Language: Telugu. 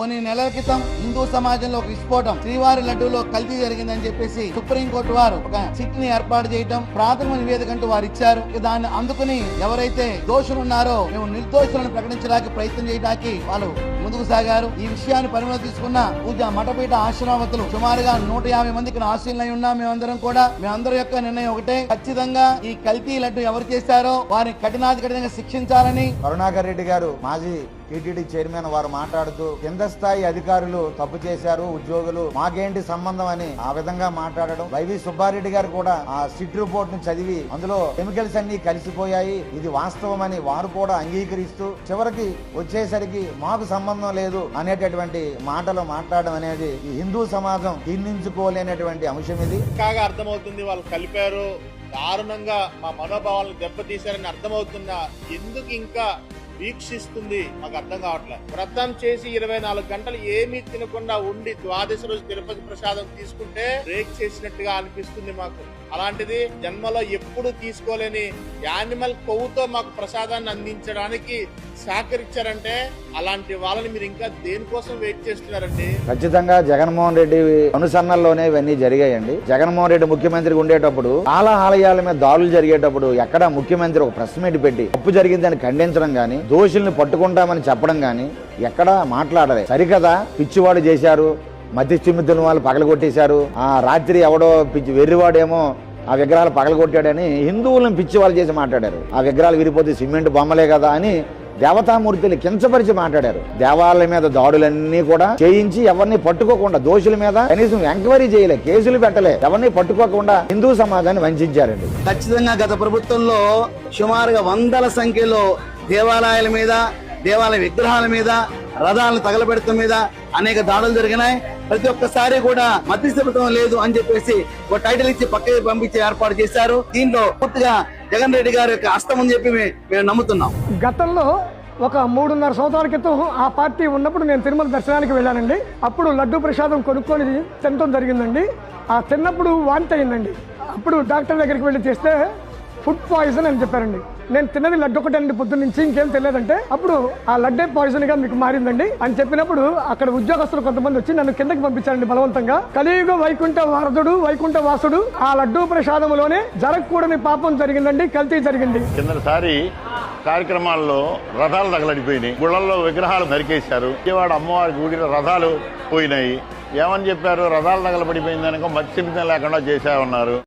కొన్ని నెలల క్రితం హిందూ సమాజంలో ఒక విస్ఫోటం శ్రీవారి లడ్డూలో కల్తీ జరిగిందని చెప్పేసి సుప్రీంకోర్టు వారు ఒక సిట్ ని ఏర్పాటు చేయడం ప్రాథమిక నివేదిక అంటూ వారు ఇచ్చారు. దాన్ని అందుకుని ఎవరైతే దోషులు ఉన్నారో మేము నిర్దోషులను ప్రకటించడానికి ప్రయత్నం చేయడానికి వాళ్ళు ముందుకు సాగారు. ఈ విషయాన్ని పరిగణలో తీసుకున్న పూజ మఠపీఠ ఆశ్రమవతులు సుమారుగా 150 మందికి ఆశీలై ఉన్నాం. మేమందరి యొక్క నిర్ణయం ఒకటే, ఖచ్చితంగా ఈ కల్తీ లడ్డు ఎవరు చేశారో వారిని కఠినంగా శిక్షించాలని. కరుణాకర్ రెడ్డి గారు మాజీ టీటీడీ చైర్మన్ వారు మాట్లాడుతూ కింద స్థాయి అధికారులు తప్పు చేశారు, ఉద్యోగులు మాకేంటి సంబంధం అని ఆ విధంగా మాట్లాడడం. వైవి సుబ్బారెడ్డి గారు కూడా ఆ సిట్ రిపోర్ట్ ను చదివి అందులో కెమికల్స్ అన్ని కలిసిపోయాయి, ఇది వాస్తవం అని వారు కూడా అంగీకరిస్తూ చివరికి వచ్చేసరికి మాకు సంబంధం లేదు అనేటటువంటి మాటలు మాట్లాడడం అనేది ఈ హిందూ సమాజం జీర్ణించుకోలేనటువంటి అంశం. ఇది కాగా అర్థమవుతుంది, వాళ్ళు కలిపారు, దారుణంగా మా మనోభావాలను దెబ్బతీశారని అర్థమవుతున్నా ఎందుకు ఇంకా వీక్షిస్తుంది మాకు అర్థం కావట్లేదు. వ్రతం చేసి 24 గంటలు ఏమీ తినకుండా ఉండి ద్వాదశి రోజు తిరుపతి ప్రసాదం తీసుకుంటే బ్రేక్ చేసినట్టుగా అనిపిస్తుంది మాకు. అలాంటిది జన్మలో ఎప్పుడు తీసుకోలేని యానిమల్ కొవ్వుతో మాకు ప్రసాదాన్ని అందించడానికి సహకరించారంటే అలాంటి వాళ్ళని మీరు ఇంకా దేనికోసం వెయిట్ చేస్తున్నారండి? ఖచ్చితంగా జగన్మోహన్ రెడ్డి అనుసరణలోనే ఇవన్నీ జరిగాయండి. జగన్మోహన్ రెడ్డి ముఖ్యమంత్రిగా ఉండేటప్పుడు చాలా ఆలయాల మీద దాడులు జరిగేటప్పుడు ఎక్కడ ముఖ్యమంత్రి ఒక ప్రెస్ మీట్ పెట్టి తప్పు జరిగిందని ఖండించడం గాని, దోషుల్ని పట్టుకుంటామని చెప్పడం గాని ఎక్కడా మాట్లాడలే. సరికదా పిచ్చివాడు చేశారు, మధ్య చిమ్మితున్న వాళ్ళు పగలగొట్టేశారు, ఆ రాత్రి ఎవడో పిచ్చి వెర్రివాడేమో ఆ విగ్రహాలు పగలగొట్టాడని హిందువులను పిచ్చి వాళ్ళు చేసి మాట్లాడారు. ఆ విగ్రహాలు విరిపోతే సిమెంట్ బొమ్మలే కదా అని దేవతామూర్తిని కించపరిచి మాట్లాడారు. దేవాలయం మీద దాడులన్నీ కూడా చేయించి ఎవరిని పట్టుకోకుండా, దోషుల మీద కనీసం ఎంక్వైరీ చేయలే, కేసులు పెట్టలే, ఎవరిని పట్టుకోకుండా హిందూ సమాజాన్ని వంచారండి. ఖచ్చితంగా గత ప్రభుత్వంలో సుమారుగా వందల సంఖ్యలో దేవాలయాల మీద, దేవాలయ విగ్రహాల మీద, రథాలను తగలబెడతం మీద అనేక దాడులు జరిగినాయి. ప్రతి ఒక్కసారి కూడా మధ్యస్థితం లేదు అని చెప్పేసి ఒక టైటిల్ ఇచ్చి పక్కకి పంపించి ఏర్పాటు చేశారు. దీంట్లో పూర్తిగా జగన్ రెడ్డి గారి యొక్క హస్తం అని చెప్పి మేము నమ్ముతున్నాం. గతంలో ఒక 3.5 సంవత్సరాల క్రితం ఆ పార్టీ ఉన్నప్పుడు నేను తిరుమల దర్శనానికి వెళ్ళానండి. అప్పుడు లడ్డూ ప్రసాదం కొనుక్కొని తినడం జరిగిందండి. ఆ తిన్నప్పుడు వాంతి అయిందండి. అప్పుడు డాక్టర్ దగ్గరికి వెళ్ళి చేస్తే ఫుడ్ పాయిజన్ అని చెప్పారండి. నేను తిన్నది లడ్డు ఒకటే అండి, పొద్దున్న నుంచి ఇంకేం తెలియదంటే అప్పుడు ఆ లడ్డే పాయిజన్ గా మీకు మారిందండి అని చెప్పినప్పుడు అక్కడ ఉద్యోగస్తులు కొంతమంది వచ్చి నన్ను కిందకి పంపించారండి బలవంతంగా. కలియుగ వైకుంఠ వారధుడు, వైకుంఠ వాసుడు ఆ లడ్డూ ప్రసాదంలోనే జరగకూడని పాపం జరిగిందండి, కల్తీ జరిగింది. కిందసారి కార్యక్రమాల్లో రథాలు తగలడిపోయినాయి, గుళ్ళల్లో విగ్రహాలు నరికేశారు, విజయవాడ అమ్మవారి గుడిలో రథాలు పోయినాయి. ఏమని చెప్పారు? రథాలు తగలబడిపోయిందనుకో మత్స్యమితం లేకుండా చేశామన్నారు.